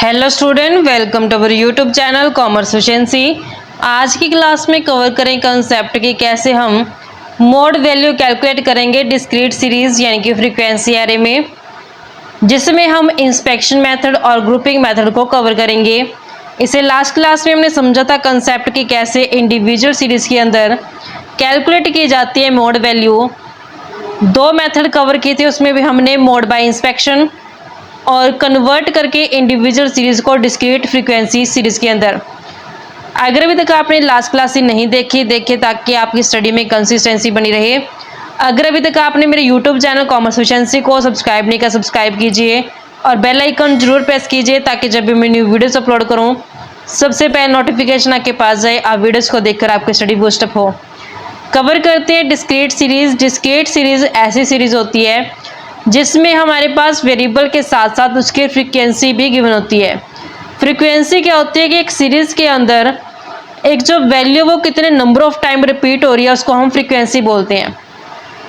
Hello student, welcome to our YouTube channel commerce efficiency. आज की class में cover करें कंसेप्ट कि कैसे हम मोड वैल्यू कैलकुलेट करेंगे डिस्क्रीट सीरीज यानी कि फ्रीक्वेंसी एरे में, जिसमें हम इंस्पेक्शन मेथड और ग्रुपिंग मेथड को कवर करेंगे। इसे लास्ट क्लास में हमने समझा था कंसेप्ट कि कैसे इंडिविजुअल सीरीज के अंदर कैलकुलेट की जाती है मोड वैल्यू। दो मेथड कवर किए थे, उसमें भी हमने मोड बाय इंस्पेक्शन और कन्वर्ट करके इंडिविजुअल सीरीज को डिस्क्रीट फ्रीक्वेंसी सीरीज के अंदर। अगर अभी तक आपने लास्ट क्लास ही नहीं देखिए ताकि आपकी स्टडी में कंसिस्टेंसी बनी रहे। अगर अभी तक आपने मेरे यूट्यूब चैनल कॉमर्स एफिशिएंसी को सब्सक्राइब नहीं किया, सब्सक्राइब कीजिए और बेल आइकन जरूर प्रेस कीजिए ताकि जब भी मैं न्यू वीडियोस अपलोड करूं सबसे पहले नोटिफिकेशन आपके पास जाए, आप वीडियोस को देखकर आपकी स्टडी बूस्टअप हो। कवर करते हैं डिस्क्रीट सीरीज। डिस्क्रीट सीरीज ऐसी सीरीज होती है जिसमें हमारे पास वेरिएबल के साथ साथ उसकी फ्रीक्वेंसी भी गिवन होती है। फ्रीक्वेंसी क्या होती है कि एक सीरीज के अंदर एक जो वैल्यू वो कितने नंबर ऑफ टाइम रिपीट हो रही है उसको हम फ्रीक्वेंसी बोलते हैं।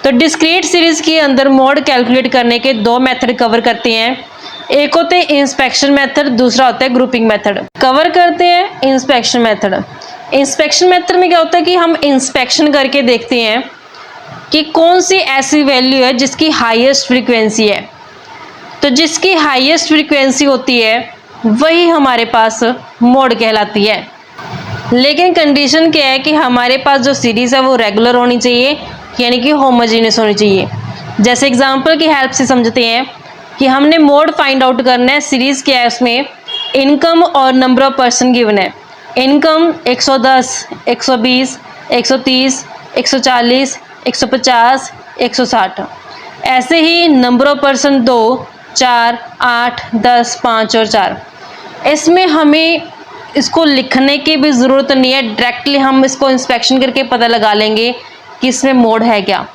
तो डिस्क्रीट सीरीज के अंदर मोड कैलकुलेट करने के दो मेथड कवर करते हैं। एक होते हैं इंस्पेक्शन मेथड, दूसरा होता है ग्रुपिंग मेथड। कवर करते हैं इंस्पेक्शन मेथड। इंस्पेक्शन मेथड में क्या होता है कि हम इंस्पेक्शन करके देखते हैं कि कौन सी ऐसी वैल्यू है जिसकी हाईएस्ट फ्रीक्वेंसी है। तो जिसकी हाईएस्ट फ्रीक्वेंसी होती है वही हमारे पास मोड कहलाती है। लेकिन कंडीशन क्या है कि हमारे पास जो सीरीज है वो रेगुलर होनी चाहिए, यानी कि होमोजेनियस होनी चाहिए। जैसे एग्जांपल की हेल्प से समझते हैं कि हमने मोड फाइंड आउट करना है। सीरीज क्या है, उसमें इनकम और नंबर ऑफ पर्सन गिवन है। इनकम 110, 120, 130, 140, 150, 160। ऐसे ही नंबर ऑफ पर्सन 2, 4, 8, 10, 5 और 4। इसमें हमें इसको लिखने की भी ज़रूरत नहीं है, डायरेक्टली हम इसको इंस्पेक्शन करके पता लगा लेंगे कि इसमें मोड है क्या।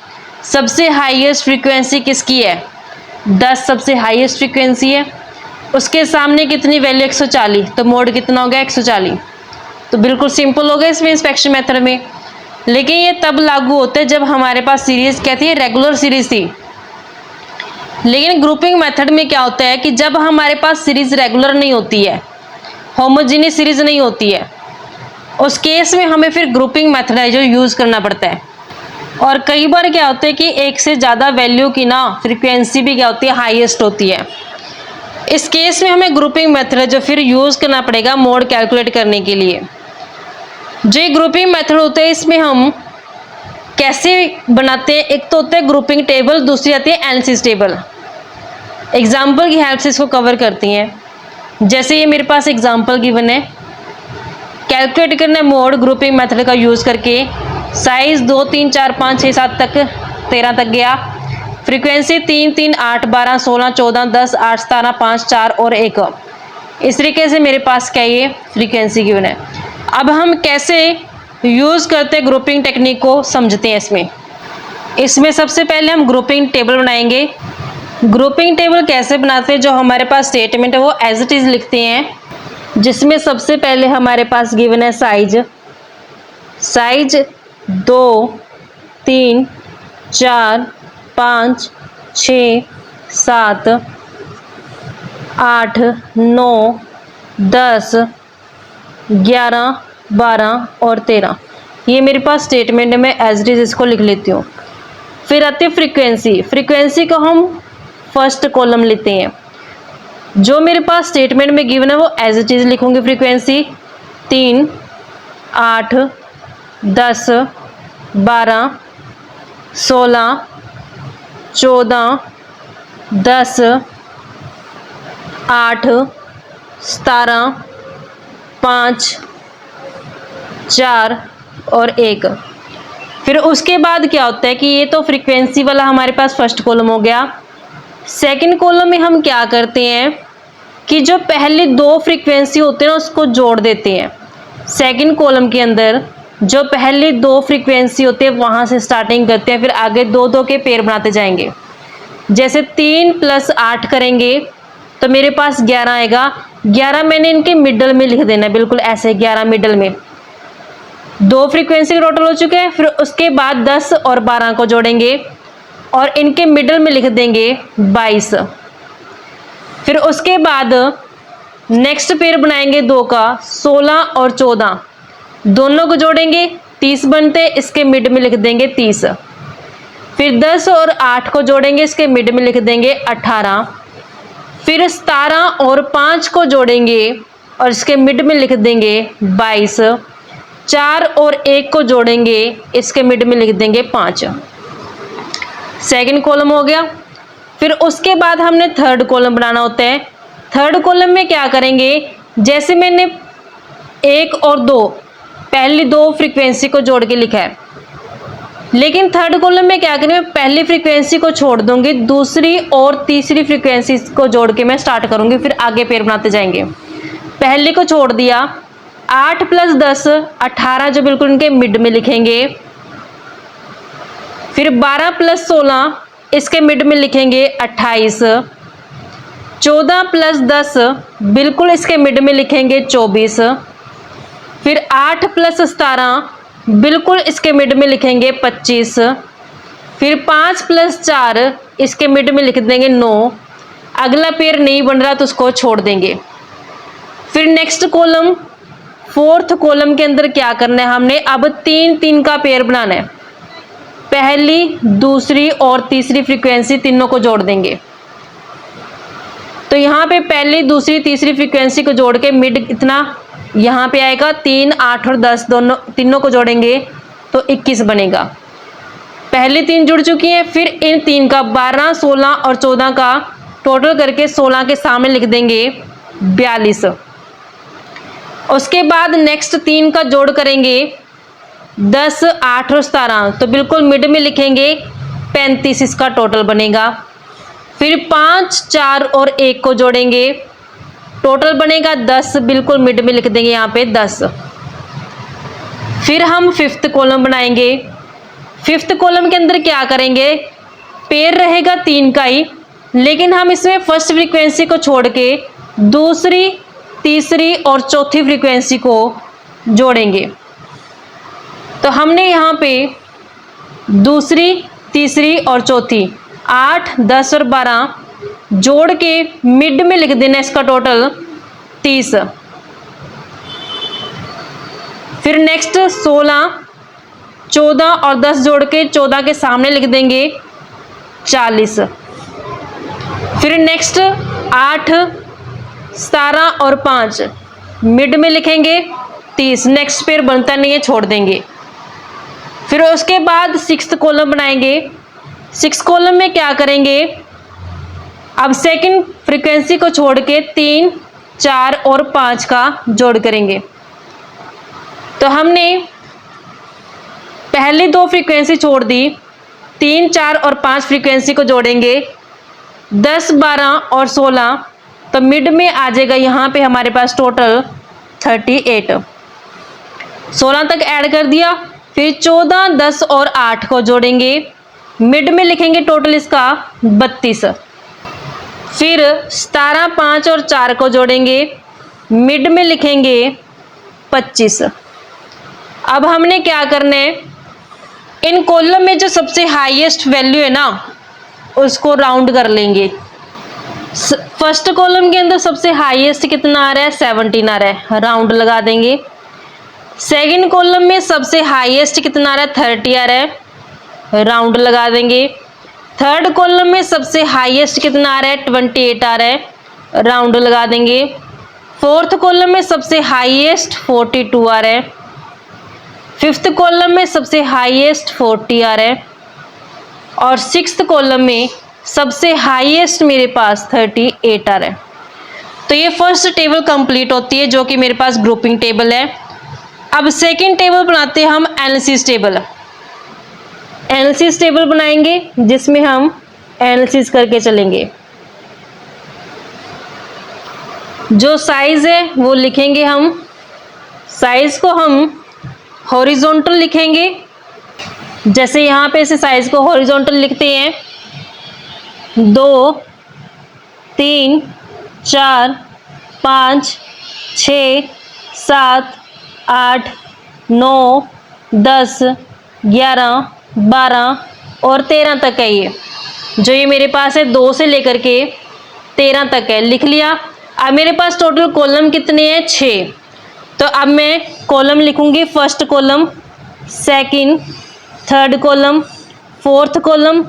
सबसे हाईएस्ट फ्रीक्वेंसी किसकी है? 10 सबसे हाईएस्ट फ्रीक्वेंसी है। उसके सामने कितनी वैल्यू? 140, तो मोड कितना हो गया? 140। तो बिल्कुल सिंपल हो गया इसमें इंस्पेक्शन मेथड में। लेकिन ये तब लागू होता है जब हमारे पास सीरीज क्या थी? रेगुलर सीरीज थी। लेकिन ग्रुपिंग मेथड में क्या होता है कि जब हमारे पास सीरीज रेगुलर नहीं होती है, होमोजेनियस सीरीज नहीं होती है, उस केस में हमें फिर ग्रुपिंग मेथड है जो यूज़ करना पड़ता है। और कई बार क्या होता है कि एक से ज़्यादा वैल्यू की ना फ्रीक्वेंसी भी क्या होती है? हाईएस्ट होती है। इस केस में हमें ग्रुपिंग मेथड है जो फिर यूज़ करना पड़ेगा मोड कैलकुलेट करने के लिए। जो ग्रुपिंग मेथड होता है इसमें हम कैसे बनाते हैं? एक तो होता है ग्रुपिंग टेबल, दूसरी आती है एनालिसिस टेबल। एग्जाम्पल की हेल्प से इसको कवर करती हैं। जैसे ये मेरे पास एग्जाम्पल गिवन है, कैलकुलेट करना है मोड ग्रुपिंग मेथड का यूज़ करके। साइज 2, 3, 4, 5, 6, 7 तक 13 तक गया। फ्रीक्वेंसी 3, 3, 8, 12, 16, 14, 10, 8, 17, 5, 4 और 1। इस तरीके से मेरे पास क्या ये फ्रीक्वेंसी गिवन है। अब हम कैसे यूज़ करते हैं ग्रुपिंग टेक्निक को समझते हैं। इसमें सबसे पहले हम ग्रुपिंग टेबल बनाएंगे। ग्रुपिंग टेबल कैसे बनाते हैं? जो हमारे पास स्टेटमेंट है वो एज इट इज़ लिखते हैं, जिसमें सबसे पहले हमारे पास गिवन है साइज 2, 3, 4, 5, 6, 7, 8, 9, 10, 11, 12 और 13। ये मेरे पास स्टेटमेंट है, मैं एज इट इज इसको लिख लेती हूँ। फिर आती है फ्रीक्वेंसी। फ्रीक्वेंसी को हम फर्स्ट कॉलम लेते हैं। जो मेरे पास स्टेटमेंट में गिवन है वो एज इट इज लिखूँगी। फ्रीक्वेंसी 3, 8, 10, 12, 16, 14, 10, 8, 17, 5, 4 और 1। फिर उसके बाद क्या होता है कि ये तो फ्रीक्वेंसी वाला हमारे पास फर्स्ट कॉलम हो गया। सेकंड कॉलम में हम क्या करते हैं कि जो पहले दो फ्रीक्वेंसी होते हैं ना उसको जोड़ देते हैं। सेकंड कॉलम के अंदर जो पहले दो फ्रीक्वेंसी होते हैं वहाँ से स्टार्टिंग करते हैं, फिर आगे 2-2 के पेयर बनाते जाएंगे। जैसे 3 + 8 करेंगे तो मेरे पास 11 आएगा। 11 मैंने इनके मिडल में लिख देना है, बिल्कुल ऐसे 11 मिडल में। 2 फ्रीक्वेंसी टोटल हो चुके हैं। फिर उसके बाद 10 और 12 को जोड़ेंगे और इनके मिडल में लिख देंगे 22। फिर उसके बाद नेक्स्ट पेयर बनाएंगे 2 का, 16 और 14 दोनों को जोड़ेंगे 30 बनते, इसके मिड में लिख देंगे 30। फिर 10 और 8 को जोड़ेंगे, इसके मिड में लिख देंगे 18। फिर 17 और 5 को जोड़ेंगे और इसके मिड में लिख देंगे 22। 4 और 1 को जोड़ेंगे, इसके मिड में लिख देंगे 5। सेकंड कॉलम हो गया। फिर उसके बाद हमने थर्ड कॉलम बनाना होता है। थर्ड कॉलम में क्या करेंगे, जैसे मैंने 1 और 2 पहली 2 फ्रीक्वेंसी को जोड़ के लिखा है, लेकिन थर्ड कॉलम में क्या करेंगे, पहली फ्रीक्वेंसी को छोड़ दूंगी, दूसरी और तीसरी फ्रीक्वेंसी को जोड़ के मैं स्टार्ट करूंगी, फिर आगे पेयर बनाते जाएंगे। पहले को छोड़ दिया, 8 + 10 18 जो बिल्कुल उनके मिड में लिखेंगे। फिर 12 + 16 इसके मिड में लिखेंगे 28। 14 + 10 बिल्कुल इसके मिड में लिखेंगे 24। फिर 8 + 17 बिल्कुल इसके मिड में लिखेंगे 25। फिर 5 + 4 इसके मिड में लिख देंगे 9। अगला पेयर नहीं बन रहा तो उसको छोड़ देंगे। फिर नेक्स्ट कॉलम, फोर्थ कॉलम के अंदर क्या करना है, हमने अब 3 3 का पेयर बनाना है। पहली, दूसरी और तीसरी फ्रीक्वेंसी तीनों को जोड़ देंगे। तो यहाँ पे पहली, दूसरी, तीसरी फ्रीक्वेंसी को जोड़ के मिड इतना यहाँ पे आएगा 3, 8 और 10 दोनों तीनों को जोड़ेंगे तो 21 बनेगा। पहले 3 जुड़ चुकी हैं, फिर इन 3 का 12, 16 और 14 का टोटल करके 16 के सामने लिख देंगे 42। उसके बाद नेक्स्ट 3 का जोड़ करेंगे 10, 8 और 17 तो बिल्कुल मिड में लिखेंगे 35, इसका टोटल बनेगा। फिर 5, 4 और 1 को जोड़ेंगे, टोटल बनेगा 10, बिल्कुल मिड में लिख देंगे यहाँ पे 10। फिर हम फिफ्थ कॉलम बनाएंगे। फिफ्थ कॉलम के अंदर क्या करेंगे, पेयर रहेगा 3 का ही, लेकिन हम इसमें फर्स्ट फ्रीक्वेंसी को छोड़ के दूसरी, तीसरी और चौथी फ्रीक्वेंसी को जोड़ेंगे। तो हमने यहाँ पे दूसरी, तीसरी और चौथी 8, 10 और 12 जोड़ के मिड में लिख देना इसका टोटल 30। फिर नेक्स्ट 16, 14 और 10 जोड़ के 14 के सामने लिख देंगे 40। फिर नेक्स्ट 8, 17 और 5 मिड में लिखेंगे 30। नेक्स्ट पेयर बनता नहीं है, छोड़ देंगे। फिर उसके बाद सिक्स्थ कॉलम बनाएंगे। सिक्स कॉलम में क्या करेंगे, अब सेकंड फ्रीक्वेंसी को छोड़ के 3, 4 और 5 का जोड़ करेंगे। तो हमने पहली 2 फ्रीक्वेंसी छोड़ दी, 3, 4 और 5 फ्रीक्वेंसी को जोड़ेंगे 10, 12 और 16 तो मिड में आ जाएगा यहाँ पे हमारे पास टोटल 38। 16 तक ऐड कर दिया। फिर 14, 10 और 8 को जोड़ेंगे, मिड में लिखेंगे टोटल इसका 32। फिर 17, 5 और 4 को जोड़ेंगे, मिड में लिखेंगे 25। अब हमने क्या करना है, इन कॉलम में जो सबसे हाईएस्ट वैल्यू है ना उसको राउंड कर लेंगे। फर्स्ट कॉलम के अंदर सबसे हाईएस्ट कितना आ रहा है, 17 आ रहा है, राउंड लगा देंगे। सेकंड कॉलम में सबसे हाईएस्ट कितना आ रहा है, 30 आ रहा है, राउंड लगा देंगे। थर्ड कॉलम में सबसे हाईएस्ट कितना आ रहा है, 28 आ रहा है, राउंड लगा देंगे। फोर्थ कॉलम में सबसे हाईएस्ट 42 आ रहा है। फिफ्थ कॉलम में सबसे हाईएस्ट 40 आ रहा है और सिक्स्थ कॉलम में सबसे हाईएस्ट मेरे पास 38 आ रहा है। तो ये फर्स्ट टेबल कंप्लीट होती है जो कि मेरे पास ग्रुपिंग टेबल है। अब सेकंड टेबल बनाते हैं हम एनालिसिस टेबल। एनालिसिस टेबल बनाएंगे जिसमें हम एनालिसिस करके चलेंगे। जो साइज है वो लिखेंगे हम, साइज को हम हॉरिजॉन्टल लिखेंगे। जैसे यहाँ पे इसे साइज को हॉरिजॉन्टल लिखते हैं 2, 3, 4, 5, 6, 7, 8, 9, 10, 11, 12 और 13 तक है। ये जो ये मेरे पास है 2 से लेकर के 13 तक है, लिख लिया। अब मेरे पास टोटल कॉलम कितने हैं, 6। तो अब मैं कॉलम लिखूंगी, first column, second, third column, fourth column,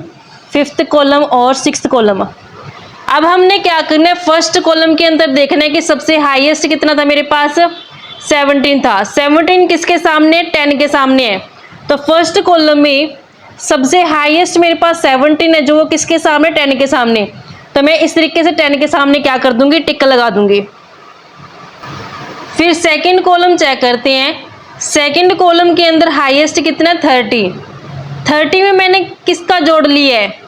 fifth column और सिक्स्थ कॉलम। अब हमने क्या करना है, फर्स्ट कॉलम के अंदर देखना है कि सबसे हाईएस्ट कितना था मेरे पास, 17 था। 17 किसके सामने, 10 के सामने है। तो फर्स्ट कॉलम में सबसे हाईएस्ट मेरे पास 17 है, जो वो किसके सामने, 10 के सामने। तो मैं इस तरीके से 10 के सामने क्या कर दूंगी, टिक लगा दूंगी। फिर सेकंड कॉलम चेक करते हैं। सेकंड कॉलम के अंदर हाईएस्ट कितना है, 30। 30 में मैंने किसका जोड़ लिया है,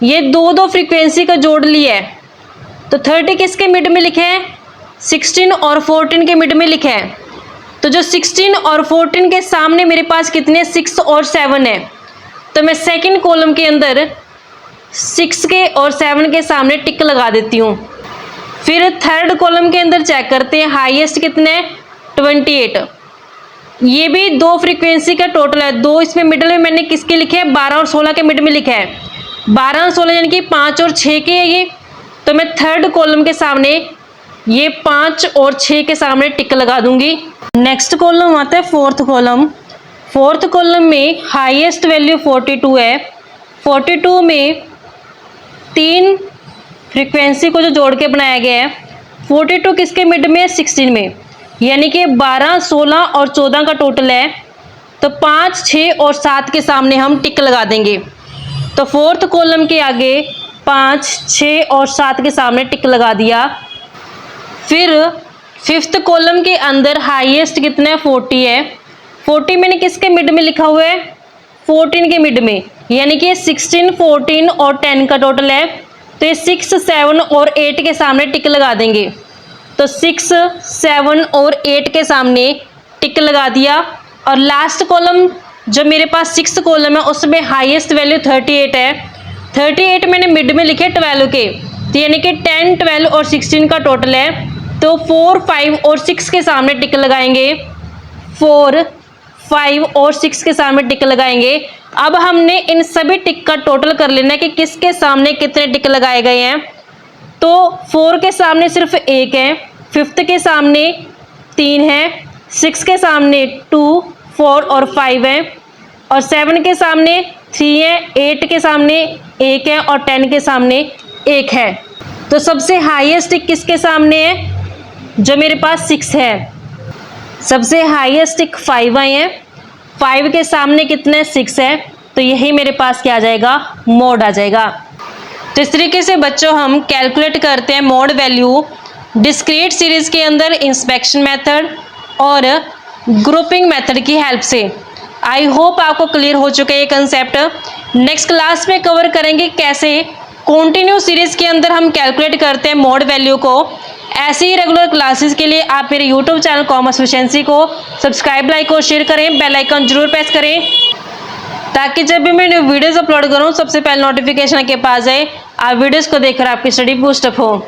ये दो फ्रीक्वेंसी का जोड़ लिया है। तो 30 किसके मिड में लिखे हैं, 16 और 14 के मिड में लिखे हैं। तो जो 16 और 14 के सामने मेरे पास कितने, 6 और 7 है। तो मैं सेकंड कॉलम के अंदर 6 के और 7 के सामने टिक लगा देती हूँ। फिर थर्ड कॉलम के अंदर चेक करते हैं, हाईएस्ट कितने, 28। ये भी दो फ्रीक्वेंसी का टोटल है। दो इसमें मिडिल में मैंने किसके लिखे हैं, 12 और 16 के मिड में लिखा है। 12 और 16 यानी कि 5 और 6 के है ये। तो मैं थर्ड कॉलम के सामने ये 5 और 6 के सामने टिक लगा दूंगी। नेक्स्ट कॉलम आता है फोर्थ कॉलम। फोर्थ कॉलम में हाईएस्ट वैल्यू 42 है। 42 में 3 फ्रीक्वेंसी को जो जोड़ के बनाया गया है। 42 किसके मिड में, 16 में, यानी कि 12, 16 और 14 का टोटल है। तो 5, 6 और 7 के सामने हम टिक लगा देंगे। तो फोर्थ कॉलम के आगे 5, 6 और 7 के सामने टिक लगा दिया। फिर फिफ्थ कॉलम के अंदर हाईएस्ट कितना है, 40 है। 40 मैंने किसके मिड में लिखा हुआ है, 14 के मिड में, यानी कि 16, 14 और 10 का टोटल है। तो ये 6, 7 और 8 के सामने टिक लगा देंगे। तो 6, 7 और 8 के सामने टिक लगा दिया। और लास्ट कॉलम जो मेरे पास सिक्स्थ कॉलम है, उसमें हाईएस्ट वैल्यू 38 है। 38 मैंने मिड में लिखे 12 के, तो यानी कि 10, 12 और 16 का टोटल है। तो 4, 5 और 6 के सामने टिक लगाएंगे। 4, 5 और 6 के सामने टिक लगाएंगे। अब हमने इन सभी टिक का टोटल कर लेना है कि किसके सामने कितने टिक लगाए गए हैं। तो 4 के सामने सिर्फ 1 है, फिफ्थ के सामने 3 है, 6 के सामने 2, 4 और 5 है, और 7 के सामने 3 है, 8 के सामने 1 है और 10 के सामने 1 है। तो सबसे हाईएस्ट टिक किसके सामने है, जो मेरे पास 6 है। सबसे हाईएस्ट टिक 5 आए हैं। 5 के सामने कितने, 6 है। तो यही मेरे पास क्या आ जाएगा, मोड आ जाएगा। तो इस तरीके से बच्चों हम कैलकुलेट करते हैं मोड वैल्यू डिस्क्रीट सीरीज के अंदर इंस्पेक्शन मेथड और ग्रुपिंग मेथड की हेल्प से। आई होप आपको क्लियर हो चुका है ये कंसेप्ट। नेक्स्ट क्लास में कवर करेंगे कैसे कॉन्टिन्यू सीरीज के अंदर हम कैलकुलेट करते हैं मोड वैल्यू को। ऐसे ही रेगुलर क्लासेस के लिए आप मेरे यूट्यूब चैनल कॉमर्स एफिशिएंसी को सब्सक्राइब, लाइक और शेयर करें। बेल आइकन जरूर प्रेस करें ताकि जब भी मैं न्यू वीडियोस अपलोड करूं सबसे पहले नोटिफिकेशन आपके पास आए। आप वीडियोस को देखकर आपकी स्टडी बूस्टअप हो।